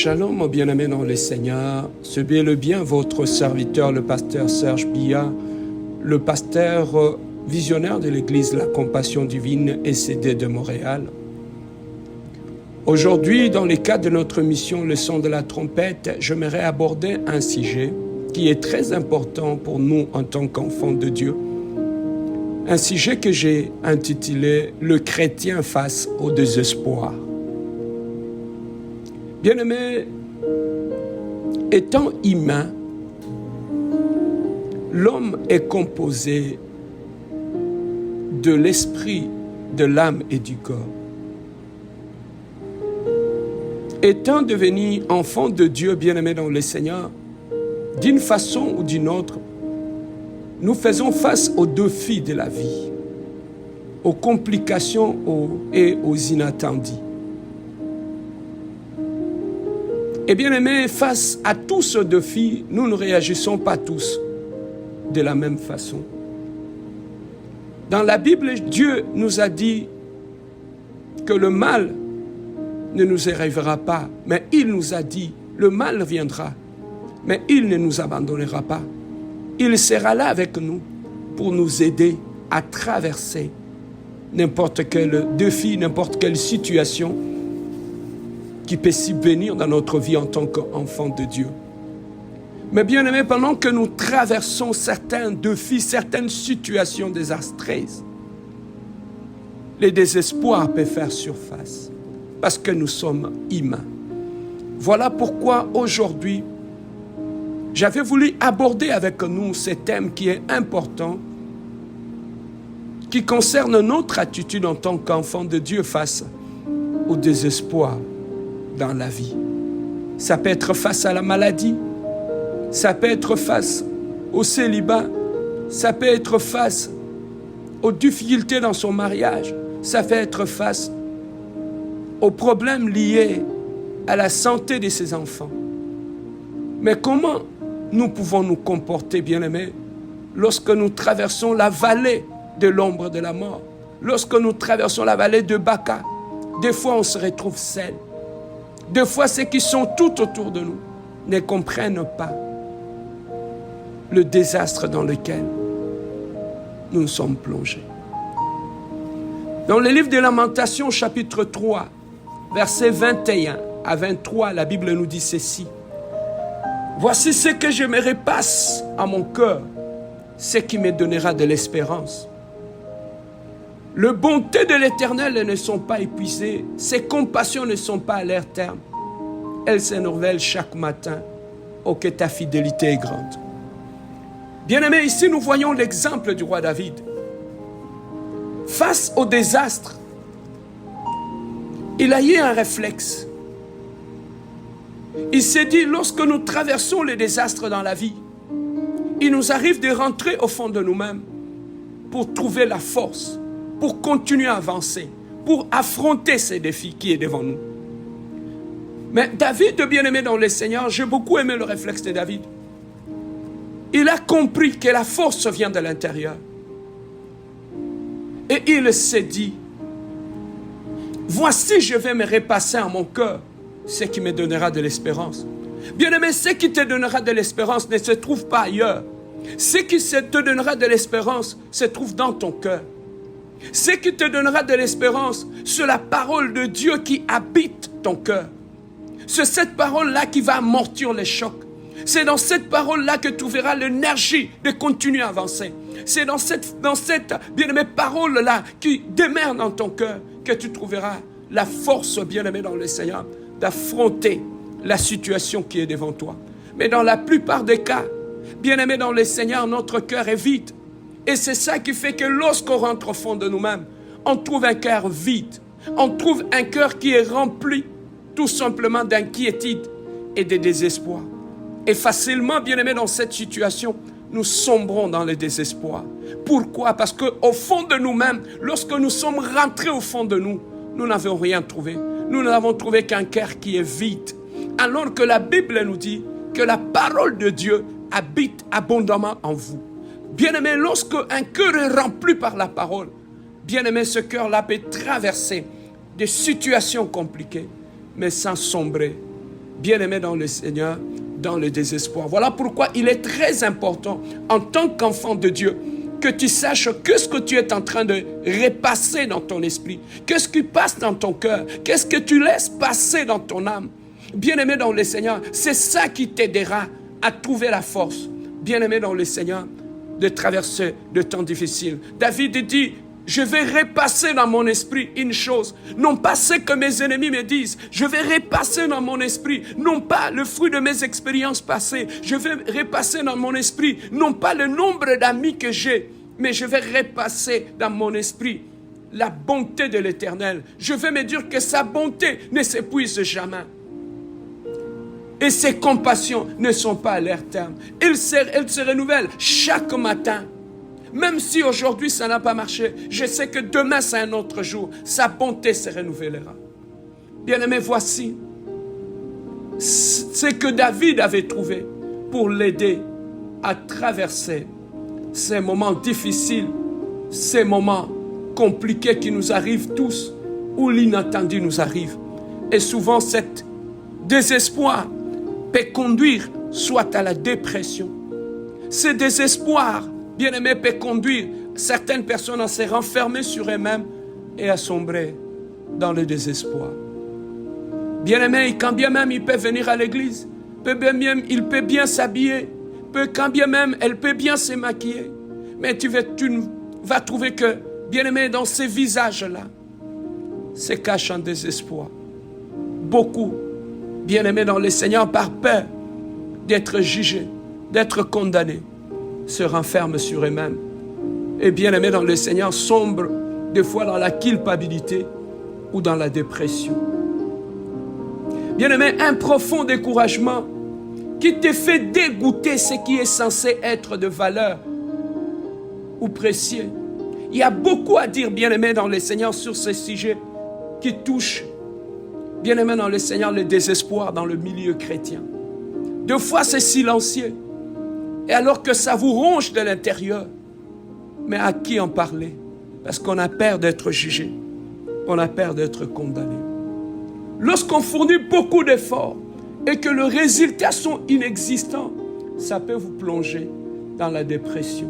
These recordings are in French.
Shalom, bien-aimés dans le Seigneur. C'est bien votre serviteur, le pasteur Serge Bia, le pasteur visionnaire de l'Église La Compassion Divine SCD de Montréal. Aujourd'hui, dans le cadre de notre mission Le son de la trompette, j'aimerais aborder un sujet qui est très important pour nous en tant qu'enfants de Dieu. Un sujet que j'ai intitulé « Le chrétien face au désespoir ». Bien-aimé, étant humain, l'homme est composé de l'esprit, de l'âme et du corps. Étant devenu enfant de Dieu, bien-aimé dans le Seigneur, d'une façon ou d'une autre, nous faisons face aux défis de la vie, aux complications et aux inattendus. Et bien aimé, face à tous ces défis, nous ne réagissons pas tous de la même façon. Dans la Bible, Dieu nous a dit que le mal ne nous arrivera pas, mais il nous a dit, le mal viendra, mais il ne nous abandonnera pas. Il sera là avec nous pour nous aider à traverser n'importe quel défi, n'importe quelle situation qui peut subvenir dans notre vie en tant qu'enfant de Dieu. Mais bien aimé, pendant que nous traversons certains défis, certaines situations désastreuses, les désespoirs peuvent faire surface parce que nous sommes humains. Voilà pourquoi aujourd'hui, j'avais voulu aborder avec nous ce thème qui est important, qui concerne notre attitude en tant qu'enfant de Dieu face au désespoir dans la vie. Ça peut être face à la maladie, ça peut être face au célibat, ça peut être face aux difficultés dans son mariage, ça peut être face aux problèmes liés à la santé de ses enfants. Mais comment nous pouvons nous comporter, bien-aimés, lorsque nous traversons la vallée de l'ombre de la mort, lorsque nous traversons la vallée de Baca? Des fois, on se retrouve seul. Des fois, ceux qui sont tout autour de nous ne comprennent pas le désastre dans lequel nous sommes plongés. Dans le livre des Lamentations, chapitre 3, versets 21 à 23, la Bible nous dit ceci. « Voici ce que je me repasse à mon cœur, ce qui me donnera de l'espérance. Les bontés de l'Éternel ne sont pas épuisées, ses compassions ne sont pas à leur terme. Elles se renouvellent chaque matin, oh que ta fidélité est grande. » Bien-aimés, ici nous voyons l'exemple du roi David. Face au désastre, il a eu un réflexe. Il s'est dit, lorsque nous traversons les désastres dans la vie, il nous arrive de rentrer au fond de nous-mêmes pour trouver la force, pour continuer à avancer, pour affronter ces défis qui est devant nous. Mais David, bien-aimé dans le Seigneur, j'ai beaucoup aimé le réflexe de David. Il a compris que la force vient de l'intérieur. Et il s'est dit, voici, je vais me repasser à mon cœur ce qui me donnera de l'espérance. Bien-aimé, ce qui te donnera de l'espérance ne se trouve pas ailleurs. Ce qui te donnera de l'espérance se trouve dans ton cœur. Ce qui te donnera de l'espérance, c'est la parole de Dieu qui habite ton cœur. C'est cette parole-là qui va amortir les chocs. C'est dans cette parole-là que tu verras l'énergie de continuer à avancer. C'est dans cette bien-aimée parole-là qui demeure dans ton cœur que tu trouveras la force, bien-aimée dans le Seigneur, d'affronter la situation qui est devant toi. Mais dans la plupart des cas, bien-aimé dans le Seigneur, notre cœur est vide. Et c'est ça qui fait que lorsqu'on rentre au fond de nous-mêmes, on trouve un cœur vide. On trouve un cœur qui est rempli tout simplement d'inquiétude et de désespoir. Et facilement, bien-aimé, dans cette situation, nous sombrons dans le désespoir. Pourquoi? Parce qu'au fond de nous-mêmes, lorsque nous sommes rentrés au fond de nous, nous n'avons rien trouvé. Nous n'avons trouvé qu'un cœur qui est vide. Alors que la Bible nous dit que la parole de Dieu habite abondamment en vous. Bien-aimé, lorsque un cœur est rempli par la parole, bien-aimé, ce cœur-là peut traverser des situations compliquées, mais sans sombrer bien-aimé dans le Seigneur, dans le désespoir. Voilà pourquoi il est très important, en tant qu'enfant de Dieu, que tu saches qu'est-ce que tu es en train de repasser dans ton esprit, qu'est-ce qui passe dans ton cœur, qu'est-ce que tu laisses passer dans ton âme. Bien-aimé dans le Seigneur, c'est ça qui t'aidera à trouver la force, bien-aimé dans le Seigneur, de traverser de temps difficiles. David dit, je vais repasser dans mon esprit une chose, non pas ce que mes ennemis me disent, je vais repasser dans mon esprit, non pas le fruit de mes expériences passées, je vais repasser dans mon esprit, non pas le nombre d'amis que j'ai, mais je vais repasser dans mon esprit la bonté de l'Éternel. Je vais me dire que sa bonté ne s'épuise jamais. Et ses compassions ne sont pas à leur terme. Elles se renouvellent chaque matin. Même si aujourd'hui ça n'a pas marché, je sais que demain c'est un autre jour. Sa bonté se renouvellera. Bien-aimés, voici ce que David avait trouvé pour l'aider à traverser ces moments difficiles, ces moments compliqués qui nous arrivent tous, où l'inattendu nous arrive. Et souvent, cet désespoir peut conduire soit à la dépression. Ce désespoir, bien-aimé, peut conduire certaines personnes à se renfermer sur elles-mêmes et à sombrer dans le désespoir. Bien-aimé, quand bien même il peut venir à l'église, il peut bien s'habiller, quand bien même elle peut bien se maquiller, mais tu vas trouver que, bien-aimé, dans ces visages-là, se cache un désespoir. Beaucoup, bien-aimés dans le Seigneur, par peur d'être jugés, d'être condamnés, se renferment sur eux-mêmes. Et bien-aimés dans le Seigneur, sombrent des fois dans la culpabilité ou dans la dépression. Bien-aimé, un profond découragement qui te fait dégoûter ce qui est censé être de valeur ou précieux. Il y a beaucoup à dire, bien-aimé dans le Seigneur, sur ce sujet qui touche, bien-aimé dans le Seigneur, le désespoir dans le milieu chrétien. Des fois, c'est silencieux. Et alors que ça vous ronge de l'intérieur, mais à qui en parler? Parce qu'on a peur d'être jugé. On a peur d'être condamné. Lorsqu'on fournit beaucoup d'efforts et que les résultats sont inexistants, ça peut vous plonger dans la dépression.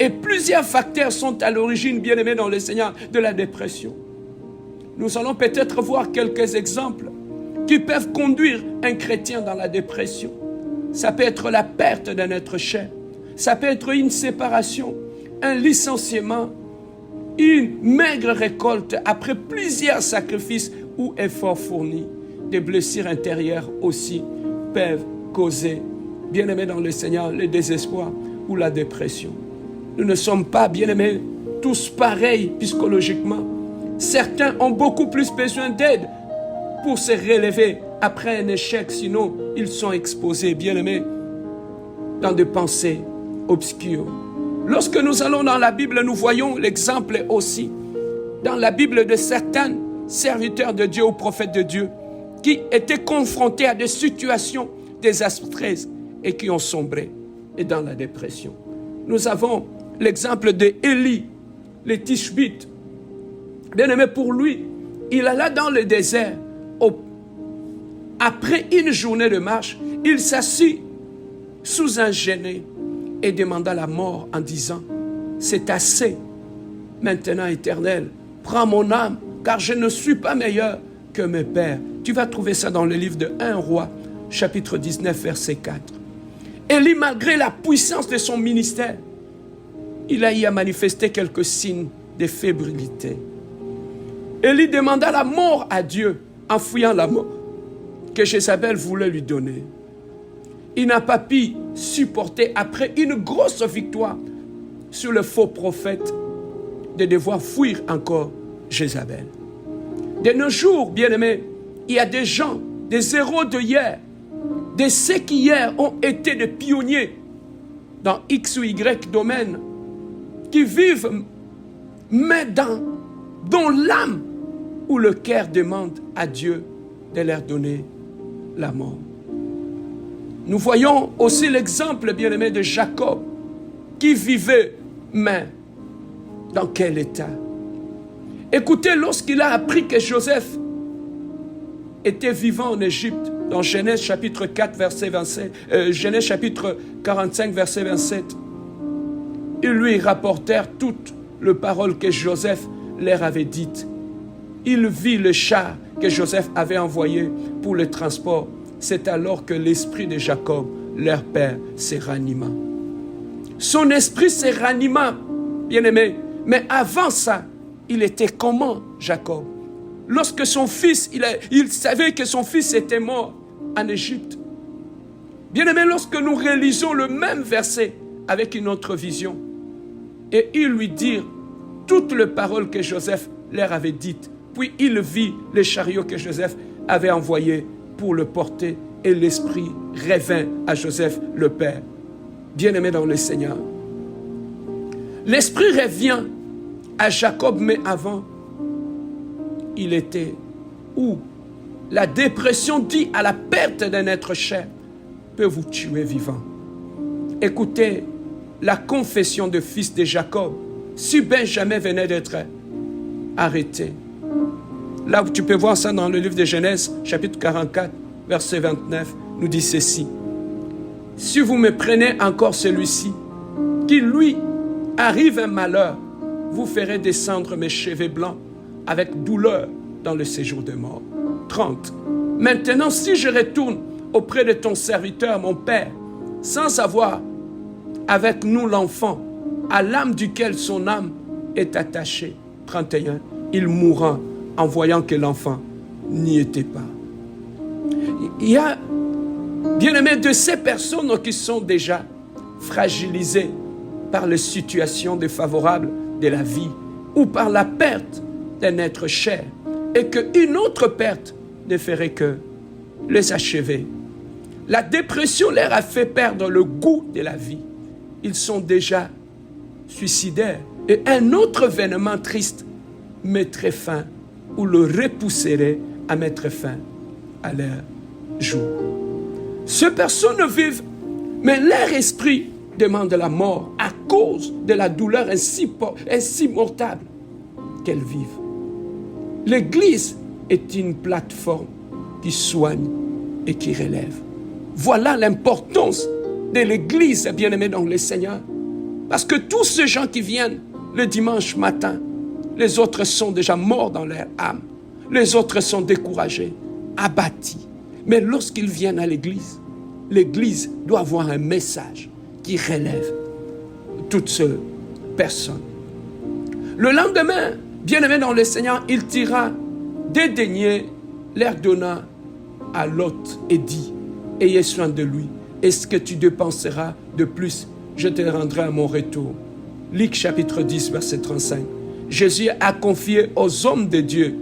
Et plusieurs facteurs sont à l'origine, bien-aimés dans le Seigneur, de la dépression. Nous allons peut-être voir quelques exemples qui peuvent conduire un chrétien dans la dépression. Ça peut être la perte d'un être cher. Ça peut être une séparation, un licenciement, une maigre récolte après plusieurs sacrifices ou efforts fournis. Des blessures intérieures aussi peuvent causer, bien-aimés dans le Seigneur, le désespoir ou la dépression. Nous ne sommes pas, bien-aimés, tous pareils psychologiquement. Certains ont beaucoup plus besoin d'aide pour se relever après un échec, sinon ils sont exposés, bien-aimés, dans des pensées obscures. Lorsque nous allons dans la Bible, nous voyons l'exemple aussi dans la Bible de certains serviteurs de Dieu ou prophètes de Dieu qui étaient confrontés à des situations désastreuses et qui ont sombré et dans la dépression. Nous avons l'exemple d'Élie, le Tishbite. Bien-aimé, pour lui, il alla dans le désert. Après une journée de marche, il s'assit sous un genêt et demanda la mort en disant, « C'est assez, maintenant Éternel, prends mon âme, car je ne suis pas meilleur que mes pères. » Tu vas trouver ça dans le livre de 1 Roi, chapitre 19, verset 4. Élie, malgré la puissance de son ministère, il a y à manifester quelques signes de fébrilité. Élie demanda la mort à Dieu en fuyant la mort que Jézabel voulait lui donner. Il n'a pas pu supporter, après une grosse victoire sur le faux prophète, de devoir fuir encore Jézabel. De nos jours, bien-aimés, il y a des gens, des héros de hier, de ceux qui hier ont été des pionniers dans X ou Y domaine, qui vivent, mais dans l'âme où le cœur demande à Dieu de leur donner la mort. Nous voyons aussi l'exemple, bien-aimé, de Jacob, qui vivait, mais dans quel état? Écoutez, lorsqu'il a appris que Joseph était vivant en Égypte, dans Genèse chapitre 4, verset 27, Genèse chapitre 45, verset 27, ils lui rapportèrent toutes les paroles que Joseph leur avait dites. Il vit le char que Joseph avait envoyé pour le transport. C'est alors que l'esprit de Jacob, leur père, se ranima. Son esprit se ranima, bien-aimé. Mais avant ça, il était comment, Jacob? Lorsque son fils, il savait que son fils était mort en Égypte. Bien-aimé, lorsque nous réalisons le même verset avec une autre vision, et ils lui dirent toutes les paroles que Joseph leur avait dites, puis il vit le chariot que Joseph avait envoyé pour le porter, et l'esprit revint à Joseph, le père. Bien-aimé dans le Seigneur, l'esprit revient à Jacob, mais avant, il était où? La dépression dit à la perte d'un être cher peut vous tuer vivant. Écoutez la confession de fils de Jacob. Si Benjamin venait d'être arrêté. Là où tu peux voir ça dans le livre de Genèse, chapitre 44, verset 29, nous dit ceci. Si vous me prenez encore celui-ci, qu'il lui arrive un malheur, vous ferez descendre mes cheveux blancs avec douleur dans le séjour de mort. 30. Maintenant, si je retourne auprès de ton serviteur, mon père, sans avoir avec nous l'enfant, à l'âme duquel son âme est attachée. 31. Il mourra en voyant que l'enfant n'y était pas. Il y a, bien aimé, de ces personnes qui sont déjà fragilisées par les situations défavorables de la vie ou par la perte d'un être cher, et qu'une autre perte ne ferait que les achever. La dépression leur a fait perdre le goût de la vie. Ils sont déjà suicidaires. Et un autre événement triste mettrait fin ou le repousserait à mettre fin à leur jour. Ces personnes vivent, mais leur esprit demande la mort à cause de la douleur insupportable qu'elles vivent. L'Église est une plateforme qui soigne et qui relève. Voilà l'importance de l'Église, bien-aimée dans le Seigneur. Parce que tous ces gens qui viennent le dimanche matin, les autres sont déjà morts dans leur âme. Les autres sont découragés, abattus. Mais lorsqu'ils viennent à l'Église, l'Église doit avoir un message qui relève toutes ces personnes. Le lendemain, bien-aimé dans le Seigneur, il tira dédaigné, leur donna à Lot et dit, ayez soin de lui. Est-ce que tu dépenseras de plus? Je te rendrai à mon retour. Luc chapitre 10, verset 35. Jésus a confié aux hommes de Dieu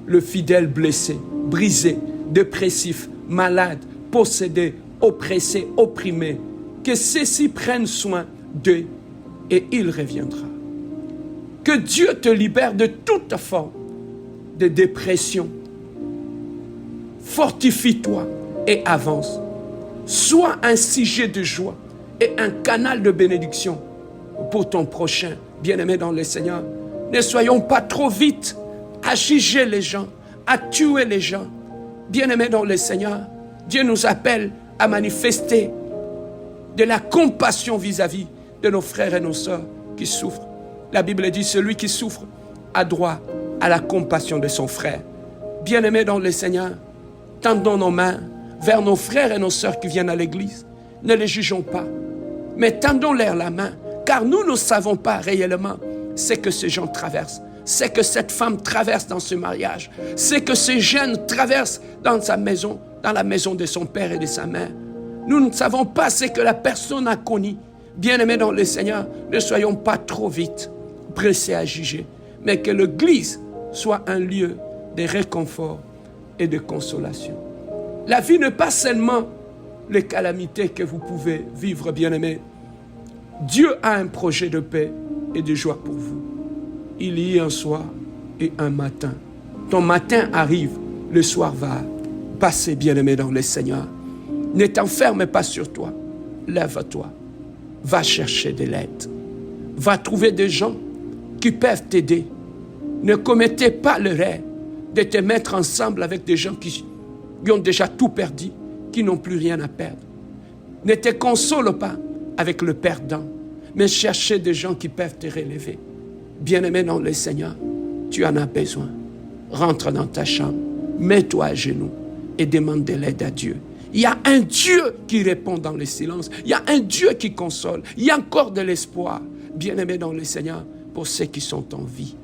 le fidèle blessé, brisé, dépressif, malade, possédé, oppressé, opprimé. Que ceux-ci prennent soin d'eux et il reviendra. Que Dieu te libère de toute forme de dépression. Fortifie-toi et avance. Sois un sujet de joie et un canal de bénédiction pour ton prochain. Bien-aimé dans le Seigneur, ne soyons pas trop vite à juger les gens, à tuer les gens. Bien-aimé dans le Seigneur, Dieu nous appelle à manifester de la compassion vis-à-vis de nos frères et nos sœurs qui souffrent. La Bible dit, celui qui souffre a droit à la compassion de son frère. Bien-aimé dans le Seigneur, tendons nos mains vers nos frères et nos sœurs qui viennent à l'église. Ne les jugeons pas, mais tendons-leur la main, car nous ne savons pas réellement ce que ces gens traversent, ce que cette femme traverse dans ce mariage, ce que ces jeunes traversent dans sa maison, dans la maison de son père et de sa mère. Nous ne savons pas ce que la personne a connu. Bien-aimés dans le Seigneur, ne soyons pas trop vite pressés à juger, mais que l'Église soit un lieu de réconfort et de consolation. La vie n'est pas seulement les calamités que vous pouvez vivre, bien-aimés. Dieu a un projet de paix et de joie pour vous. Il y a un soir et un matin. Ton matin arrive, le soir va passer, bien-aimé dans le Seigneur. Ne t'enferme pas sur toi. Lève-toi. Va chercher de l'aide. Va trouver des gens qui peuvent t'aider. Ne commettez pas l'erreur de te mettre ensemble avec des gens qui ont déjà tout perdu, qui n'ont plus rien à perdre. Ne te console pas avec le perdant, mais cherchez des gens qui peuvent te relever. Bien-aimé dans le Seigneur, tu en as besoin. Rentre dans ta chambre, mets-toi à genoux et demande de l'aide à Dieu. Il y a un Dieu qui répond dans le silence. Il y a un Dieu qui console. Il y a encore de l'espoir. Bien-aimé dans le Seigneur, pour ceux qui sont en vie.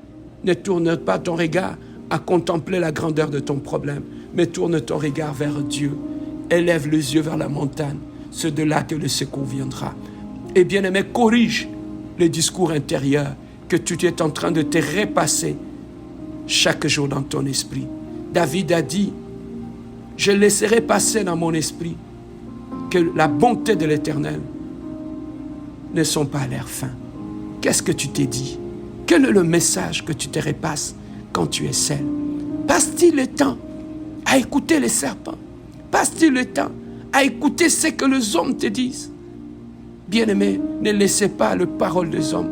Ne tourne pas ton regard à contempler la grandeur de ton problème, mais tourne ton regard vers Dieu. Élève les yeux vers la montagne. C'est de là que le secours viendra. Et bien-aimé, corrige les discours intérieurs que tu es en train de te repasser chaque jour dans ton esprit. David a dit, je laisserai passer dans mon esprit que la bonté de l'Éternel ne sont pas à leur fin. Qu'est-ce que tu t'es dit? Quel est le message que tu te repasses quand tu es seul? Passe-t-il le temps à écouter les serpents? Passe-t-il le temps à écouter ce que les hommes te disent? Bien-aimé, ne laissez pas les paroles des hommes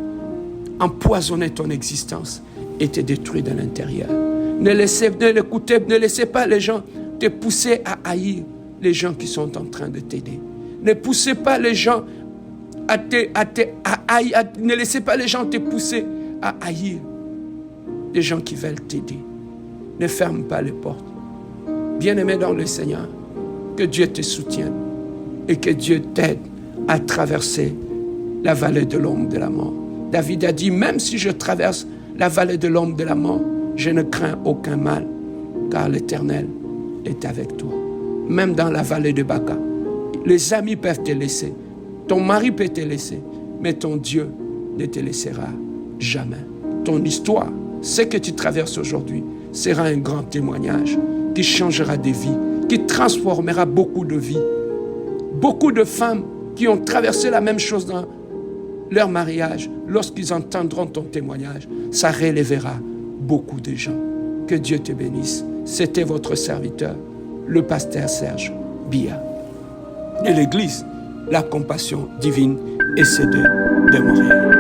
empoisonner ton existence et te détruire de l'intérieur. Ne laissez pas les gens te pousser à haïr les gens qui sont en train de t'aider. Ne poussez pas les gens ne laissez pas les gens te pousser à haïr les gens qui veulent t'aider. Ne ferme pas les portes. Bien-aimé dans le Seigneur, que Dieu te soutienne et que Dieu t'aide à traverser la vallée de l'ombre de la mort. David a dit, même si je traverse la vallée de l'ombre de la mort, je ne crains aucun mal, car l'Éternel est avec toi. Même dans la vallée de Baca, les amis peuvent te laisser, ton mari peut te laisser, mais ton Dieu ne te laissera jamais. Ton histoire, ce que tu traverses aujourd'hui, sera un grand témoignage qui changera des vies, qui transformera beaucoup de vies. Beaucoup de femmes qui ont traversé la même chose dans leur mariage, lorsqu'ils entendront ton témoignage, ça relèvera beaucoup de gens. Que Dieu te bénisse. C'était votre serviteur, le pasteur Serge Biya, de l'église La Compassion Divine et CD de Montréal.